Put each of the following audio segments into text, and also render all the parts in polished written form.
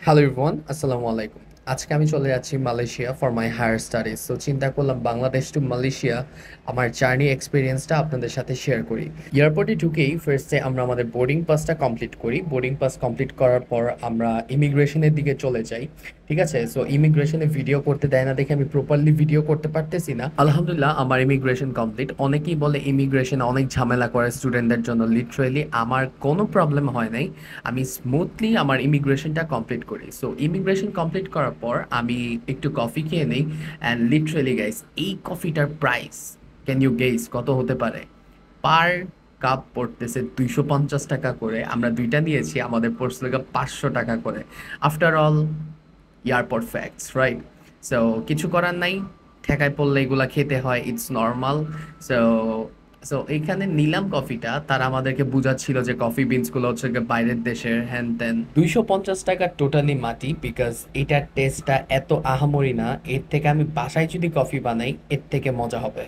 Hello everyone, আসসালামু আলাইকুম। আজকে আমি চলে যাচ্ছি Malaysia for my higher studies. So চিন্তা করলাম বাংলাদেশ টু মালয়েশিয়া আমার জার্নি এক্সপিরিয়েন্সটা আপনাদের সাথে শেয়ার করি। এয়ারপোর্টে ঢুকেই ফার্স্টে আমরা আমাদের বোর্ডিং পাসটা কমপ্লিট করি। বোর্ডিং পাস কমপ্লিট করার পর আমরা ইমিগ্রেশনের দিকে চলে যাই। ঠিক আছে, সো ইমিগ্রেশনে ভিডিও করতে দেয় না দেখে আমি প্রপারলি ভিডিও করতে পারতেছি না। আলহামদুলিল্লাহ আমার ইমিগ্রেশন কমপ্লিট। অনেকেই বলে ইমিগ্রেশন অনেক ঝামেলা করে স্টুডেন্টদের জন্য, লিটারেলি আমার কোনো প্রবলেম হয় নাই। আমি স্মুথলি আমার ইমিগ্রেশনটা কমপ্লিট করি। সো ইমিগ্রেশন কমপ্লিট করার পর আমি একটু কফি খেয়ে নেই। অ্যান্ড লিটারেলি গাইস, এই কফিটার প্রাইস ক্যান ইউ গেস কত হতে পারে? পার কাপ পড়তেছে 250 টাকা করে। আমরা দুইটা নিয়েছি, আমাদের পড়ছিল 500 টাকা করে। After all, airport facts, right? So কিছু করার নাই, ঠেকায় পড়লে এগুলা খেতে হয়, ইটস নর্মাল। সো সো এইখানে নিলাম কফিটা, তারা আমাদেরকে বুঝাচ্ছিল যে কফি বিনস গুলো হচ্ছে গিয়ে বাইরের দেশের, হ্যান ত্যান। 250 টাকা টোটালি মাটি, বিকজ এটার টেস্টটা এত আহামরি না। এর থেকে আমি বাসায় যদি কফি বানাই এর থেকে মজা হবে।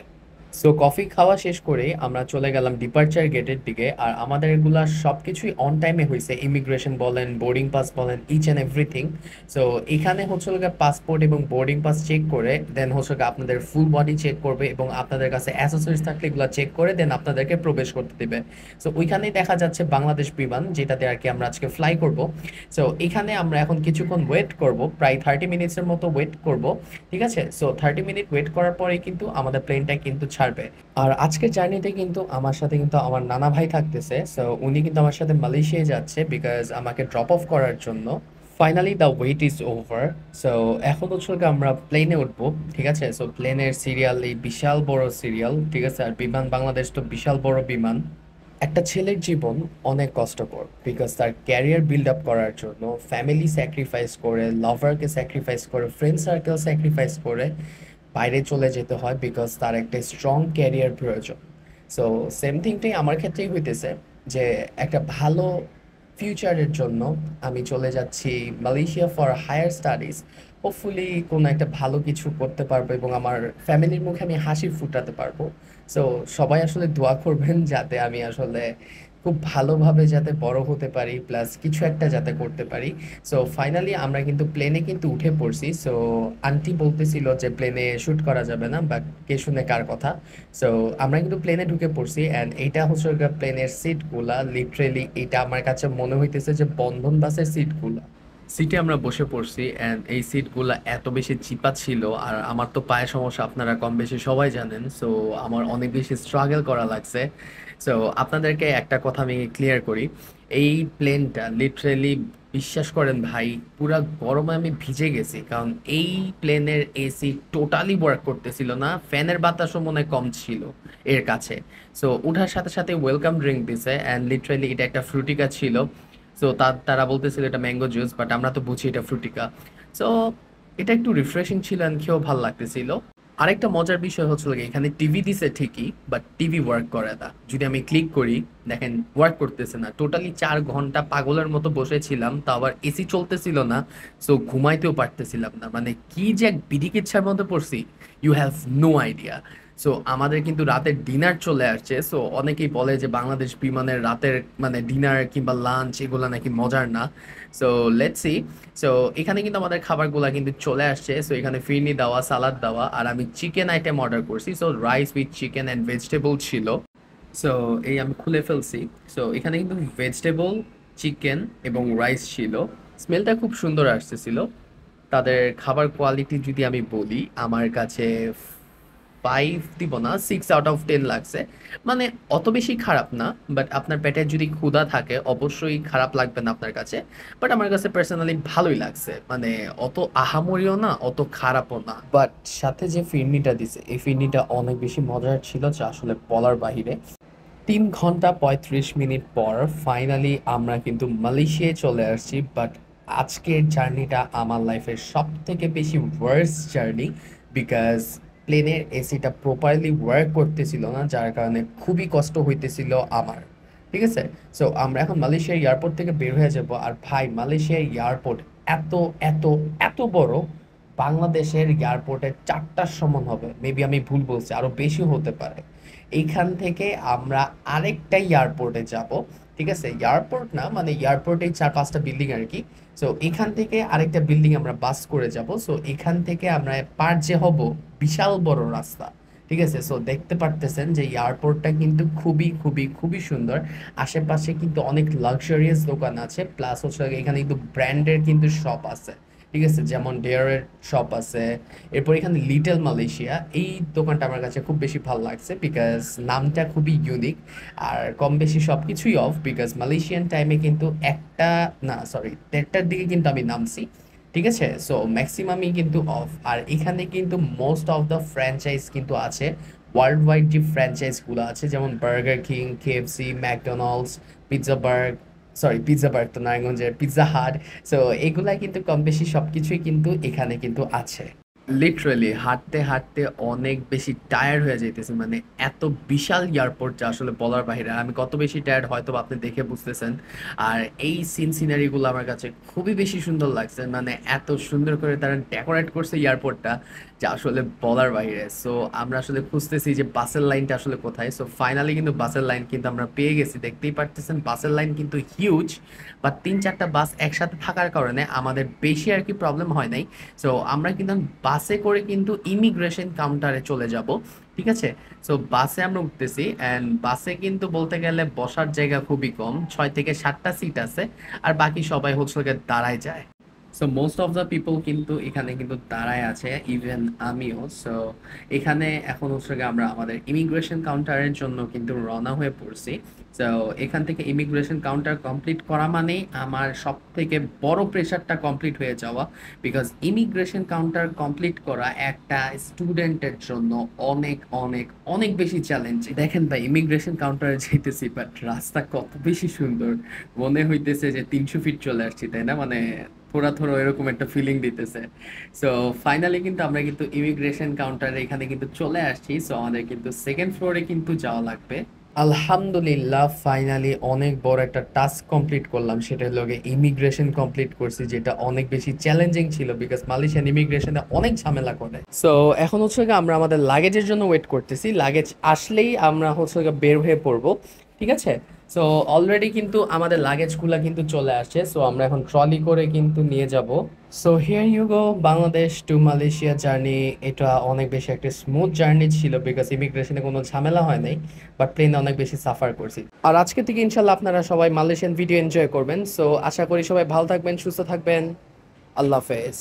সো কফি খাওয়া শেষ করে আমরা চলে গেলাম ডিপার্চার গেটের দিকে। আর আমাদের এগুলা সব কিছুই অন টাইমে হয়েছে, ইমিগ্রেশন বলেন, বোর্ডিং পাস বলেন, ইচ অ্যান্ড এভরিথিং। সো এখানে হচ্ছে পাসপোর্ট এবং বোর্ডিং পাস চেক করে দেন হচ্ছে আপনাদের ফুল বডি চেক করবে এবং আপনাদের কাছে অ্যাসেসরিজ থাকলে এগুলো চেক করে দেন আপনাদেরকে প্রবেশ করতে দেবে। সো ওইখানেই দেখা যাচ্ছে বাংলাদেশ বিমান, যেটাতে আর কি আমরা আজকে ফ্লাই করব। সো এখানে আমরা এখন কিছুক্ষণ ওয়েট করব, প্রায় 30 মিনিটসের মতো ওয়েট করব। ঠিক আছে, সো 30 মিনিট ওয়েট করার পরেই কিন্তু আমাদের প্লেনটা কিন্তু ছাড়বে। আর আজকের জার্নিতে কিন্তু আমার সাথে কিন্তু আমার নানা ভাই থাকতেছে। সো উনি কিন্তু আমার সাথে মালয়েশিয়া যাচ্ছে বিকজ আমাকে ড্রপ অফ করার জন্য। Finally the wait is over. So এখন হচ্ছে গিয়ে আমরা প্লেনে উঠবো। ঠিক আছে, সো প্লেনের সিরিয়াল, এই বিশাল বড় সিরিয়াল। ঠিক আছে, আর বিমান বাংলাদেশ তো বিশাল বড় বিমান। একটা ছেলের জীবন অনেক কষ্টকর, বিকজ তার ক্যারিয়ার বিল্ড আপ করার জন্য ফ্যামিলি স্যাক্রিফাইস করে, লাভারকে স্যাক্রিফাইস করে, ফ্রেন্ড সার্কেল স্যাক্রিফাইস করে বাইরে চলে যেতে হয়, বিকজ তার একটা স্ট্রং ক্যারিয়ার প্রয়োজন। সো সেম থিংটাই আমার ক্ষেত্রেই হইতেছে, যে একটা ভালো ফিউচারের জন্য আমি চলে যাচ্ছি Malaysia for higher studies. Hopefully কোনো একটা ভালো কিছু করতে পারবো এবং আমার ফ্যামিলির মুখে আমি হাসি ফুটাতে পারবো। সো সবাই আসলে দোয়া করবেন যাতে আমি আসলে খুব ভালোভাবে যাতে বড় হতে পারি, প্লাস কিছু একটা যাতে করতে পারি। সো ফাইনালি আমরা কিন্তু প্লেনে কিন্তু উঠে পড়ছি। সো আন্টি বলতেছিল যে প্লেনে শ্যুট করা যাবে না, বা কে শুনে কার কথা। সো আমরা কিন্তু প্লেনে ঢুকে পড়ছি, অ্যান্ড এইটা হচ্ছে প্লেনের সিটগুলা, লিটারেলি এটা আমার কাছে মনে হইতেছে যে বন্ধন বাসের সিটগুলা। সিটে আমরা বসে পড়ছি, অ্যান্ড এই সিটগুলা এত বেশি চিপা ছিল। আর আমার তো পায়ের সমস্যা আপনারা কম বেশি সবাই জানেন। সো আমার অনেক বেশি স্ট্রাগল করা লাগছে। সো আপনাদেরকে একটা কথা আমি ক্লিয়ার করি, এই প্লেনটা লিটারেলি, বিশ্বাস করেন ভাই, পুরা গরমে আমি ভিজে গেছি, কারণ এই প্লেনের এসি টোটালি ওয়ার্ক করতেছিল না, ফ্যানের বাতাসও মনে হয় কম ছিল এর কাছে। সো ওঠার সাথে সাথে ওয়েলকাম ড্রিঙ্ক দিছে, অ্যান্ড লিটারেলি এটা একটা ফ্রুটিকা ছিল। সো তারা বলতেছিল এটা ম্যাঙ্গো জুস, বাট আমরা তো বুঝি এটা ফ্রুটিকা। সো এটা একটু রিফ্রেশিং ছিল, অ্যান্ড খেয়েও ভালো লাগতেছিল। আরেকটা মজার বিষয় হচ্ছিল কি, এখানে টিভি দিছে ঠিকই, বাট টিভি ওয়ার্ক করে না। যদি আমি ক্লিক করি, দেখেন ওয়ার্ক করতেছে না। টোটালি 4 ঘন্টা পাগলের মতো বসেছিলাম, তা আবার এসি চলতেছিল না। সো ঘুমাইতেও পারতেছিলাম না, মানে কি যে এক বিধিকিচ্ছার মধ্যে পড়ছি, you have no idea. So আমাদের কিন্তু রাতের ডিনার চলে আসছে। সো অনেকেই বলে যে বাংলাদেশ বিমানের রাতের মানে ডিনার কিংবা লাঞ্চ এগুলো নাকি মজার না। So let's see. সো এখানে কিন্তু আমাদের খাবারগুলো কিন্তু চলে আসছে। সো এখানে ফিরনি দেওয়া, সালাদ দেওয়া, আর আমি চিকেন আইটেম অর্ডার করছি। So rice with chicken and vegetable ছিল। সো এই আমি খুলে ফেলছি। সো এখানে কিন্তু ভেজিটেবল, চিকেন এবং রাইস ছিল। স্মেলটা খুব সুন্দর আসতেছিল। তাদের খাবার কোয়ালিটি যদি আমি বলি, আমার কাছে 5 দিব না, 6 আউট অফ 10 লাগছে। মানে অত বেশি খারাপ না, বাট আপনার পেটে যদি ক্ষুধা থাকে অবশ্যই খারাপ লাগবে না আপনার কাছে। বাট আমার কাছে পার্সোনালি ভালোই লাগছে, মানে অত আহামরিও না, অত খারাপও না। বাট সাথে যে ফিরনিটা দিছে, এই ফিরনিটা অনেক বেশি মজার ছিল, যা আসলে বলার বাহিরে। 3 ঘন্টা 35 মিনিট পর ফাইনালি আমরা কিন্তু মালয়েশিয়ায় চলে আসছি। বাট আজকের জার্নিটা আমার লাইফের সব থেকে বেশি ওয়ার্স্ট জার্নি, বিকজ প্লেনের এসিটা প্রপারলি ওয়ার্ক করতেছিল না, যার কারণে খুবই কষ্ট হইতেছিল আমার। ঠিক আছে, সো আমরা এখন মালয়েশিয়ার এয়ারপোর্ট থেকে বের হয়ে যাব। আর ভাই, মালয়েশিয়ার এয়ারপোর্ট এত এত এত বড়, বাংলাদেশের এয়ারপোর্টের 4টার সমান হবে। মেবি আমি ভুল বলছি, আরো বেশি হতে পারে। এইখান থেকে আমরা আরেকটা এয়ারপোর্টে যাব। ঠিক আছে, এয়ারপোর্ট না, মানে এয়ারপোর্টে 4-5টা বিল্ডিং আর কি। সো এখান থেকে আরেকটা বিল্ডিং আমরা বাস করে যাব। সো এখান থেকে আমরা পার যে হব বিশাল বড় রাস্তা, ঠিক আছে। সো দেখতে পারতেছেন যে এয়ারপোর্টটা কিন্তু খুবই খুবই খুবই সুন্দর। আশেপাশে কিন্তু অনেক লাক্সারিয়াস দোকান আছে, প্লাস হচ্ছে এখানে কিন্তু ব্র্যান্ডের কিন্তু শপ আছে, ঠিক আছে, যেমন ডেয়ারের শপ আছে। এরপর এখানে লিটল মালয়েশিয়া, এই দোকানটা আমার কাছে খুব বেশি ভালো লাগছে বিকজ নামটা খুবই ইউনিক। আর কম বেশি সব কিছুই অফ, বিকজ মালয়েশিয়ান টাইমে কিন্তু একটা, না সরি, 1:30টার দিকে কিন্তু আমি নামছি, ঠিক আছে। সো ম্যাক্সিমামই কিন্তু অফ। আর এখানে কিন্তু মোস্ট অফ দ্য ফ্র্যাঞ্চাইজ কিন্তু আছে, ওয়ার্ল্ড ওয়াইড যে ফ্র্যাঞ্চাইজগুলো আছে, যেমন Burger King, KFC, McDonald's, Pizza Burg, sorry Pizza Burg তো নারায়ণগঞ্জের, পিৎজা হাট। সো এগুলা কিন্তু কম বেশি সব কিছুই কিন্তু এখানে কিন্তু আছে। লিটারালি হাঁটতে হাঁটতে অনেক বেশি টায়ার্ড হয়ে যাইতেছে, মানে এত বিশাল এয়ারপোর্ট যা আসলে বলার বাইরে। আমি কত বেশি টায়ার্ড হয়তো আপনি দেখে বুঝতেছেন। আর এই সিনারিগুলো আমার কাছে খুবই বেশি সুন্দর লাগছে, মানে এত সুন্দর করে তারা ডেকোরেট করছে এয়ারপোর্টটা যা আসলে বলার বাইরে। সো আমরা আসলে খুঁজতেছি যে বাসের লাইনটা আসলে কোথায়। সো ফাইনালি কিন্তু বাসের লাইন কিন্তু আমরা পেয়ে গেছি, দেখতেই পারতেছেন বাসের লাইন কিন্তু হিউজ। বা 3-4টা বাস একসাথে থাকার কারণে আমাদের বেশি আর কি প্রবলেম হয় নাই। সো আমরা কিন্তু বাসে করে কিন্তু ইমিগ্রেশন কাউন্টারে চলে যাব, ঠিক আছে। সো বাসে আমরা উঠতেছি, অ্যান্ড বাসে কিন্তু বলতে গেলে বসার জায়গা খুবই কম, 6 থেকে 7টা সিট আছে, আর বাকি সবাই হচ্ছে গিয়ে দাঁড়ায় যায়। So most of the people কিন্তু এখানে কিন্তু দাঁড়ায় আছে, ইভেন আমিও। সো এখানে এখন হচ্ছে গিয়ে আমরা আমাদের ইমিগ্রেশন কাউন্টারের জন্য কিন্তু রওনা হয়ে পড়ছি। সো এখান থেকে ইমিগ্রেশন কাউন্টার কমপ্লিট করা মানেই আমার সব থেকে বড় প্রেশারটা কমপ্লিট হয়ে যাওয়া, বিকজ ইমিগ্রেশন কাউন্টার কমপ্লিট করা একটা স্টুডেন্টের জন্য অনেক অনেক অনেক বেশি চ্যালেঞ্জ। দেখেন ভাই, ইমিগ্রেশন কাউন্টারে যেতেছি, বাট রাস্তা কত বেশি সুন্দর, মনে হইতেছে যে 300 ফিট চলে আসছি, তাই না? মানে থোড়া থোড়া এরকম একটা ফিলিং দিতেছে। সো ফাইনালি কিন্তু আমরা কিন্তু ইমিগ্রেশন কাউন্টারে এখানে কিন্তু চলে আসছি। সো আমাদের কিন্তু সেকেন্ড ফ্লোরে কিন্তু যাওয়া লাগবে। আলহামদুলিল্লাহ ফাইনালি অনেক বড় একটা টাস্ক কমপ্লিট করলাম, সেটা হলো ইমিগ্রেশন কমপ্লিট করছি, যেটা অনেক বেশি চ্যালেঞ্জিং ছিল বিকজ মালয়েশিয়ান ইমিগ্রেশনে অনেক ঝামেলা করে। সো এখন হচ্ছে গিয়ে আমরা আমাদের লাগেজের জন্য ওয়েট করতেছি, লাগেজ আসলেই আমরা হচ্ছে গিয়ে বের হয়ে পড়বো, ঠিক আছে। সো অলরেডি কিন্তু আমাদের লাগেজগুলো কিন্তু চলে আসছে, সো আমরা এখন ট্রলি করে কিন্তু নিয়ে যাব। So here you go, Bangladesh to Malaysia journey. এটা অনেক বেশি একটা স্মুথ জার্নি ছিল বিকজ ইমিগ্রেশনে কোনো ঝামেলা হয় নাই, বাট প্লেনে অনেক বেশি সাফার করছি। আর আজকে থেকে ইনশাল্লাহ আপনারা সবাই মালয়েশিয়ান ভিডিও এনজয় করবেন। সো আশা করি সবাই ভালো থাকবেন, সুস্থ থাকবেন। আল্লাহ হাফেজ।